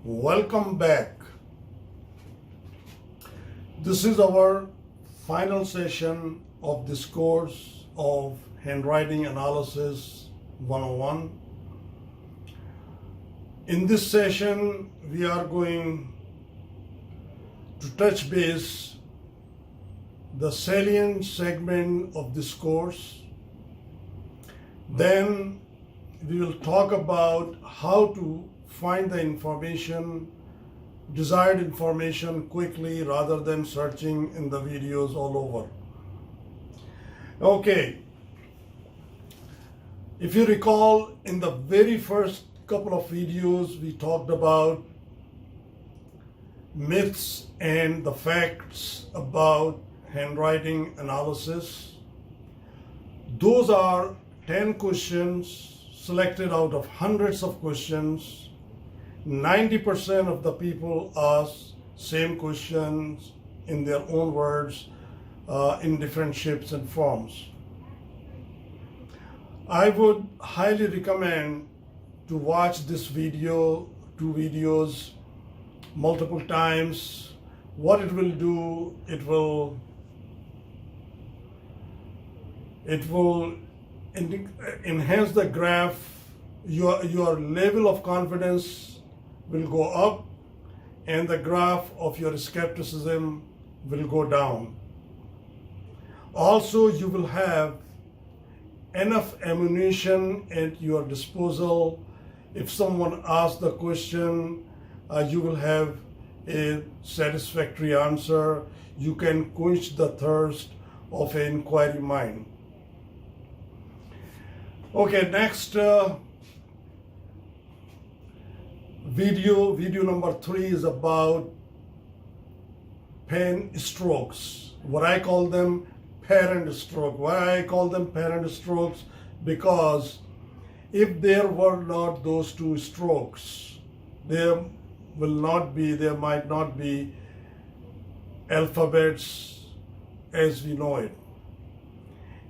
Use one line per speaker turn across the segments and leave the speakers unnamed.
Welcome back. This is our final session of this course of Handwriting Analysis 101. In this session, we are going to touch base the salient segment of this course. Then we will talk about how to find the information, desired information quickly rather than searching in the videos all over. Okay, if you recall, in the very first couple of videos we talked about myths and the facts about handwriting analysis. Those are 10 questions selected out of hundreds of questions. 90% of the people ask same questions in their own words in different shapes and forms. I would highly recommend to watch this video, two videos, multiple times. What it will do, it will enhance the graph. Your level of confidence will go up and the graph of your skepticism will go down. Also, you will have enough ammunition at your disposal. If someone asks the question, you will have a satisfactory answer. You can quench the thirst of an inquiry mind. Okay, next video number 3 is about pen strokes. What I call them parent stroke. Why I call them parent strokes? Because if there were not those two strokes, there might not be alphabets as we know it.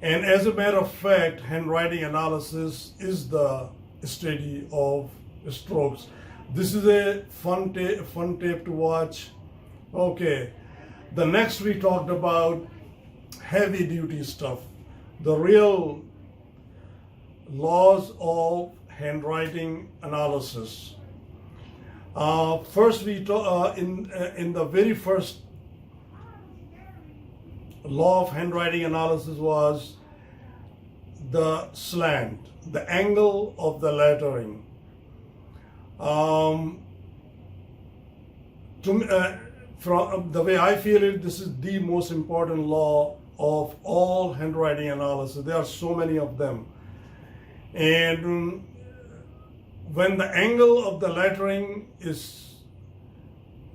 And as a matter of fact, handwriting analysis is the study of strokes. This is a fun tape to watch. Okay, the next we talked about heavy duty stuff, the real laws of handwriting analysis. First, we in the very first law of handwriting analysis was the slant, the angle of the lettering. From the way I feel it, this is the most important law of all handwriting analysis. There are so many of them. And when the angle of the lettering is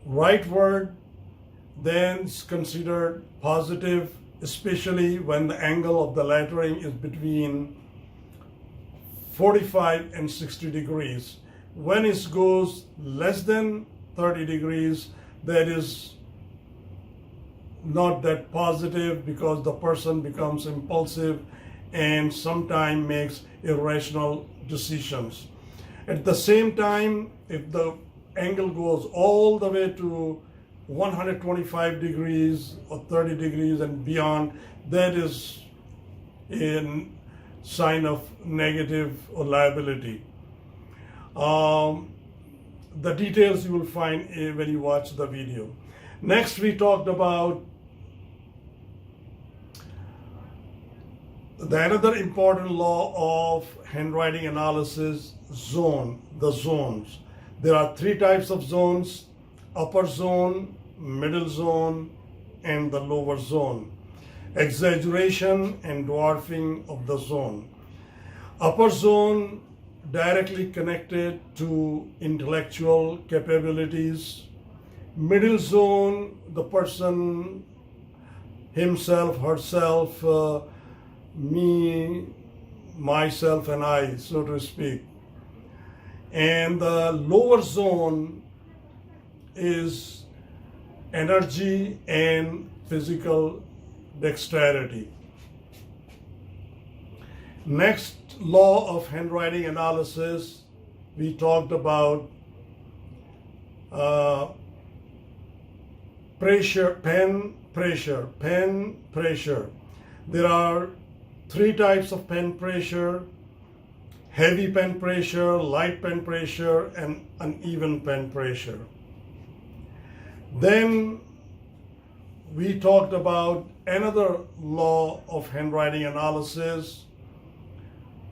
rightward, then it's considered positive, especially when the angle of the lettering is between 45 and 60 degrees. When it goes less than 30 degrees, that is not that positive, because the person becomes impulsive and sometimes makes irrational decisions. At the same time, if the angle goes all the way to 125 degrees or 30 degrees and beyond, that is a sign of negative or liability. The details you will find when you watch the video. Next, we talked about another important law of handwriting analysis, the zones. There are 3 types of zones: upper zone, middle zone, and the lower zone. Exaggeration and dwarfing of the zone. Upper zone directly connected to intellectual capabilities. Middle zone, the person himself, herself, me, myself, and I, so to speak. And the lower zone is energy and physical dexterity. Next law of handwriting analysis, we talked about uh, pen pressure. There are three types of pen pressure: heavy pen pressure, light pen pressure, and uneven pen pressure. Then we talked about another law of handwriting analysis: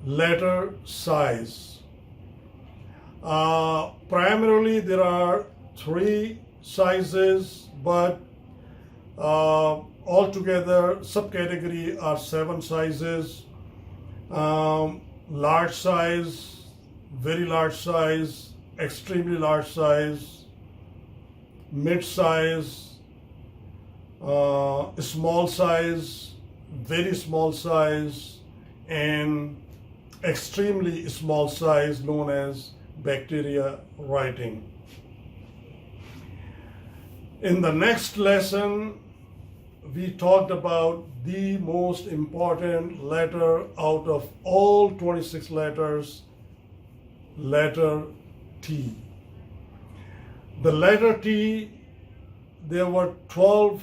letter size. Primarily there are three sizes, but altogether subcategory are 7 sizes: large size, very large size, extremely large size, mid size, small size, very small size, and extremely small size, known as bacteria writing. In the next lesson, we talked about the most important letter out of all 26 letters, letter T. The letter T, there were 12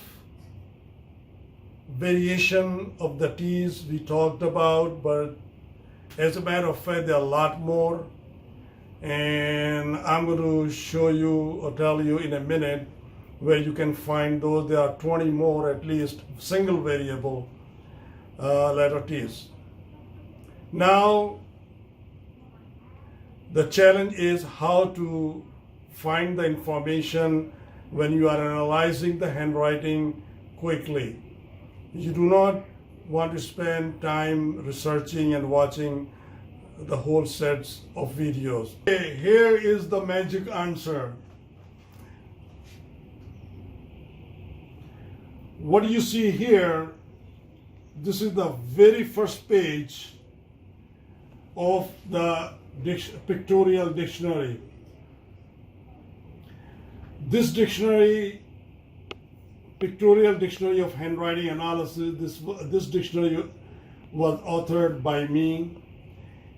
variation of the T's we talked about, but as a matter of fact, there are a lot more. And I'm going to show you or tell you in a minute where you can find those. There are 20 more at least single variable letter T's. Now, the challenge is how to find the information when you are analyzing the handwriting quickly. You do not want to spend time researching and watching the whole sets of videos. Okay, here is the magic answer. What you see here, this is the very first page of the pictorial dictionary. This dictionary, pictorial dictionary of handwriting analysis, this dictionary was authored by me.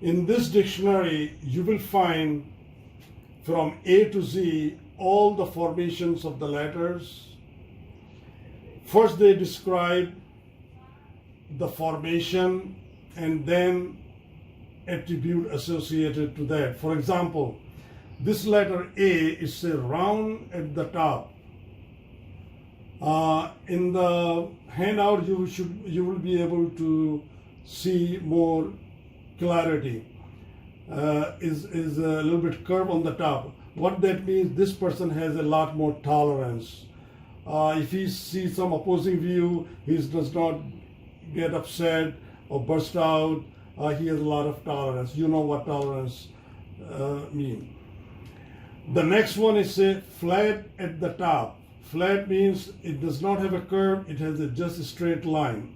In this dictionary, you will find from A to Z all the formations of the letters. First, they describe the formation and then attribute associated to that. For example, this letter A is round at the top. In the handout, you will be able to see more clarity. Is a little bit curved on the top. What that means, this person has a lot more tolerance. If he sees some opposing view, he does not get upset or burst out. He has a lot of tolerance. You know what tolerance means. The next one is a flat at the top. Flat means it does not have a curve, it has just a straight line.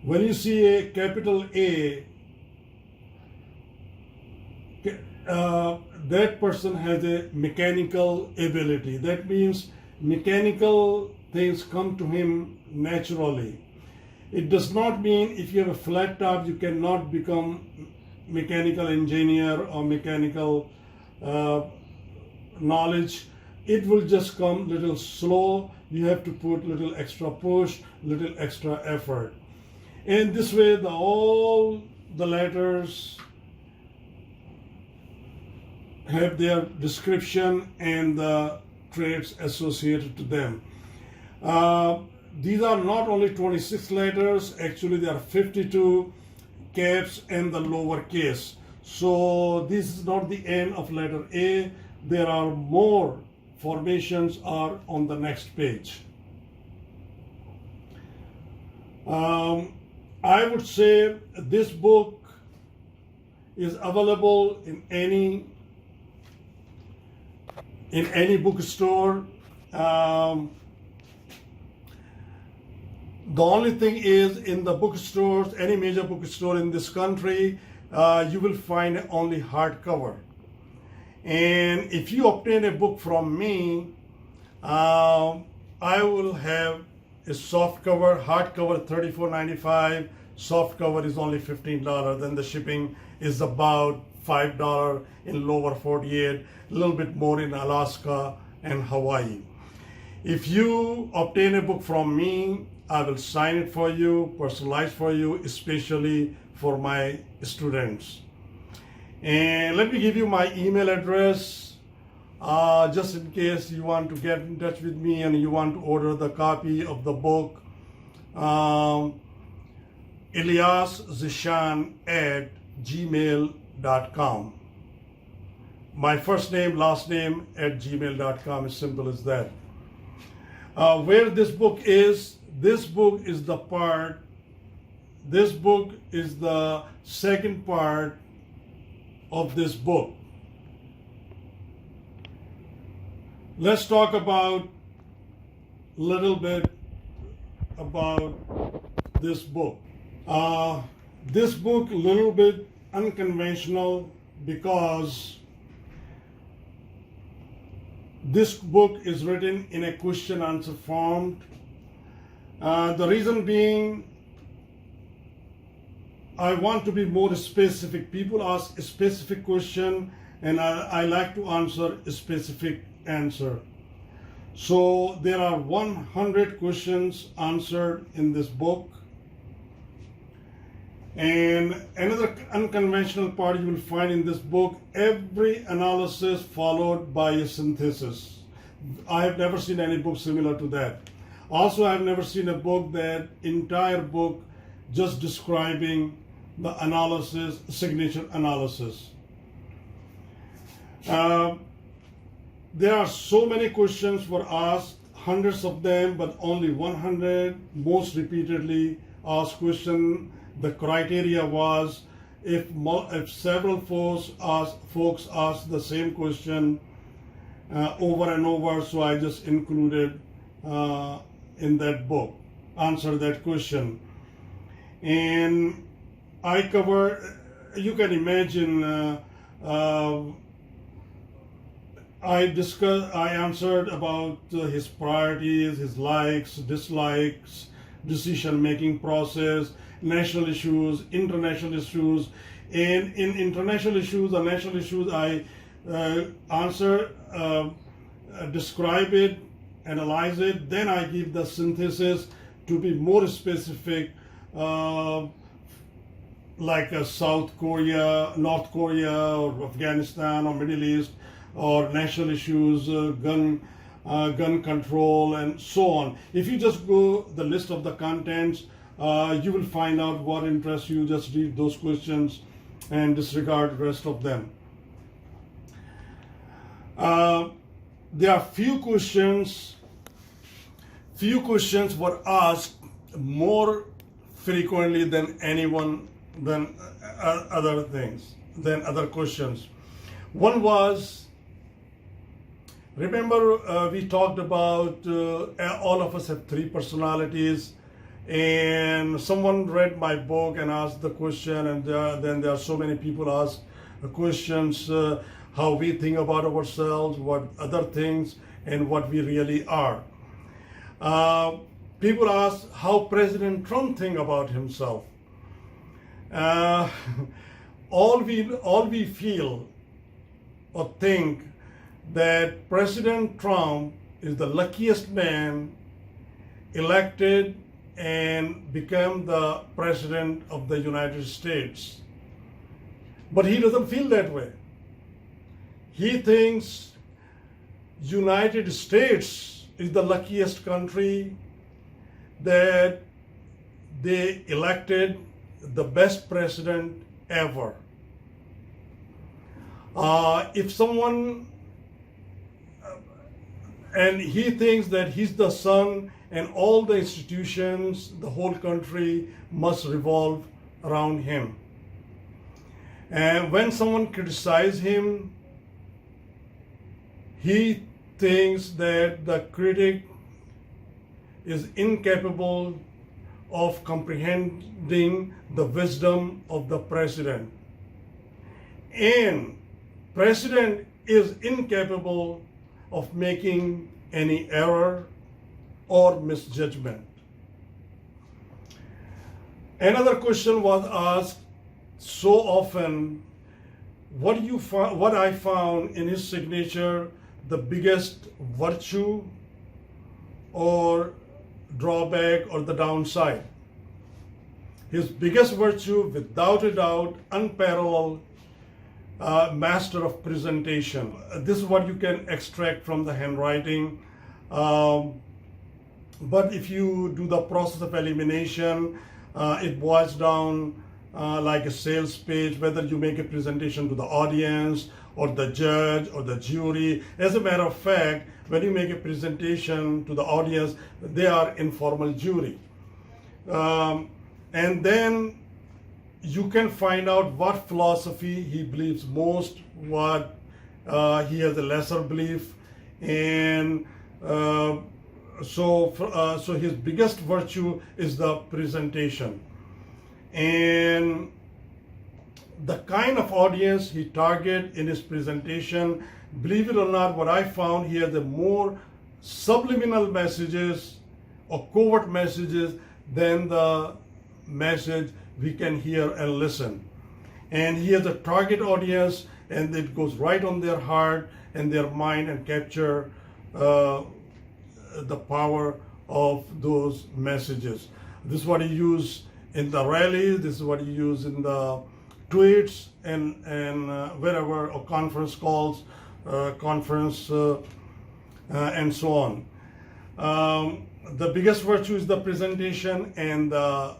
When you see a capital A, that person has a mechanical ability. That means mechanical things come to him naturally. It does not mean if you have a flat top, you cannot become mechanical engineer or mechanical knowledge. It will just come little slow. You have to put little extra push, little extra effort. And this way, all the letters have their description and the traits associated to them. These are not only 26 letters, actually there are 52 caps and the lower case. So this is not the end of letter A. There are more formations are on the next page. I would say this book is available in any bookstore. The only thing is, in the bookstores, any major bookstore in this country, you will find only hardcover. And if you obtain a book from me, I will have a soft cover, hardcover $34.95. Soft cover is only $15. Then the shipping is about $5 in lower 48, a little bit more in Alaska and Hawaii. If you obtain a book from me, I will sign it for you, personalize for you, especially for my students. And let me give you my email address, just in case you want to get in touch with me and you want to order the copy of the book. ILYAS ZESHAN at gmail.com. My first name, last name at gmail.com, as simple as that. Where this book is the second part of this book. Let's talk about a little bit about this book. This book a little bit unconventional because this book is written in a question answer form. The reason being, I want to be more specific. People ask a specific question and I like to answer a specific answer. So there are 100 questions answered in this book. And another unconventional part you will find in this book, every analysis followed by a synthesis. I have never seen any book similar to that. Also, I have never seen a book that entire book just describing the analysis, signature analysis. There are so many questions were asked, hundreds of them, but only 100 most repeatedly asked question. The criteria was if several folks asked the same question over and over, so I just included in that book, answer that question. And I covered, you can imagine, I answered about his priorities, his likes, dislikes, decision-making process, national issues, international issues. And in international issues or national issues, I answer, describe it, analyze it, then I give the synthesis to be more specific, like South Korea, North Korea, or Afghanistan, or Middle East, or national issues, gun control, and so on. If you just go the list of the contents, you will find out what interests you. Just read those questions and disregard the rest of them. There are few questions were asked more frequently than other questions. One was, remember we talked about all of us have three personalities, and someone read my book and asked the question, and then there are so many people ask questions, how we think about ourselves, what other things, and what we really are. People ask how President Trump think about himself. All we feel or think that President Trump is the luckiest man elected and become the President of the United States. But he doesn't feel that way. He thinks United States is the luckiest country that they elected the best president ever. If someone, and he thinks that he's the sun and all the institutions, the whole country must revolve around him. And when someone criticizes him, he thinks that the critic is incapable of comprehending the wisdom of the president. And president is incapable of making any error or misjudgment. Another question was asked so often, what is the best way to become the president? And the answer is, the best way to become the president is to be honest. Be honest with yourself. Be honest with the people around you. Be honest with the people. Be honest with the country. Be honest with the world. Be honest with yourself. And be honest with yourself. And be honest with the people. And another question was asked so often, what I found in his signature, the biggest virtue or drawback or the downside. His biggest virtue, without a doubt, unparalleled master of presentation. This is what you can extract from the handwriting. But if you do the process of elimination, it boils down like a sales page, whether you make a presentation to the audience or the judge or the jury. As a matter of fact, when you make a presentation to the audience, they are informal jury. And then you can find out what philosophy he believes most, what he has a lesser belief, and so his biggest virtue is the presentation. And the kind of audience he target in his presentation, believe it or not, what I found, he has a more subliminal messages or covert messages than the message we can hear and listen. And he has a target audience, and it goes right on their heart and their mind and capture the power of those messages. This is what he used in the rallies, this is what he used in the tweets and wherever, or conference calls, and so on. The biggest virtue is the presentation, and the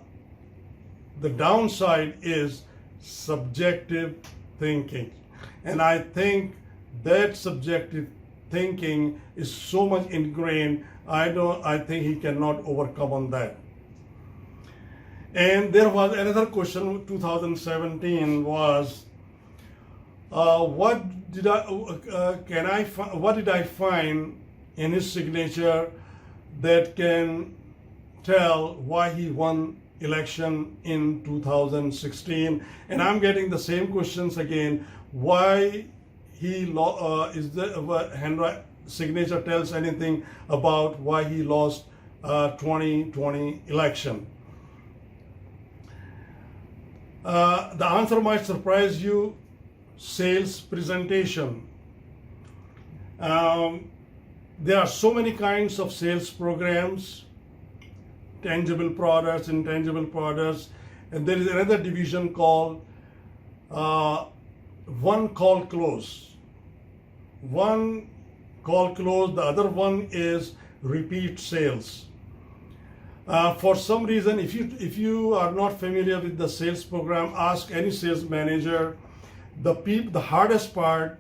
downside is subjective thinking. And I think that subjective thinking is so much ingrained, I think he cannot overcome on that. And there was another question, 2017, was what did I find in his signature that can tell why he won election in 2016? And I'm getting the same questions again. Why he is the handwriting signature tells anything about why he lost 2020 election? The answer might surprise you. Sales presentation. There are so many kinds of sales programs, tangible products, intangible products, and there is another division called one call close. One call close, the other one is repeat sales. For some reason, if you are not familiar with the sales program, ask any sales manager. The hardest part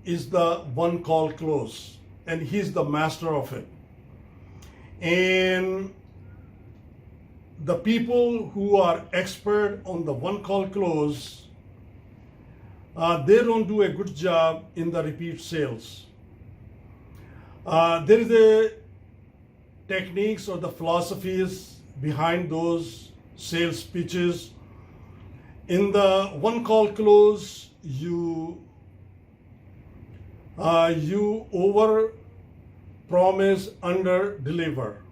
is the one call close, and he's the master of it. And the people who are expert on the one call close, they don't do a good job in the repeat sales. There is a techniques or the philosophies behind those sales pitches. In the one call close, you over promise, under deliver.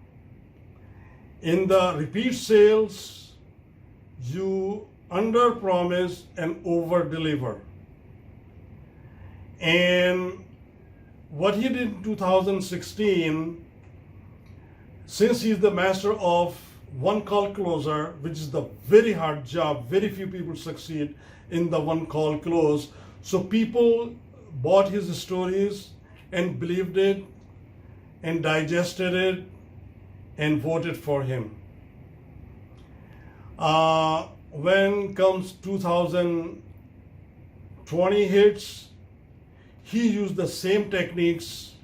In the repeat sales, you under promise and over deliver. And what he did in 2016, since he's the master of one call closer, which is the very hard job, very few people succeed in the one call close. So people bought his stories and believed it and digested it and voted for him. When comes 2020 hits, he used the same techniques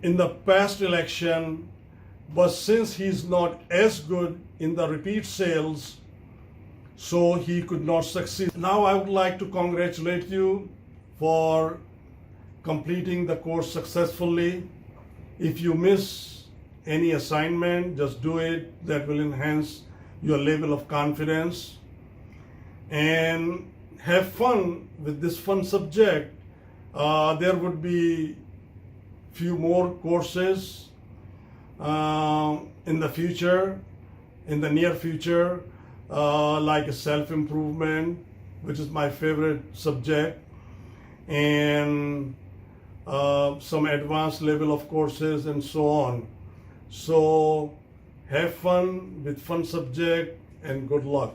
in the past election, but since he's not as good in the repeat sales, so he could not succeed. Now I would like to congratulate you for completing the course successfully. If you miss any assignment, just do it. That will enhance your level of confidence. And have fun with this fun subject. There would be few more courses in the future, in the near future, like self-improvement, which is my favorite subject, and some advanced level of courses and so on. So have fun with fun subject and good luck.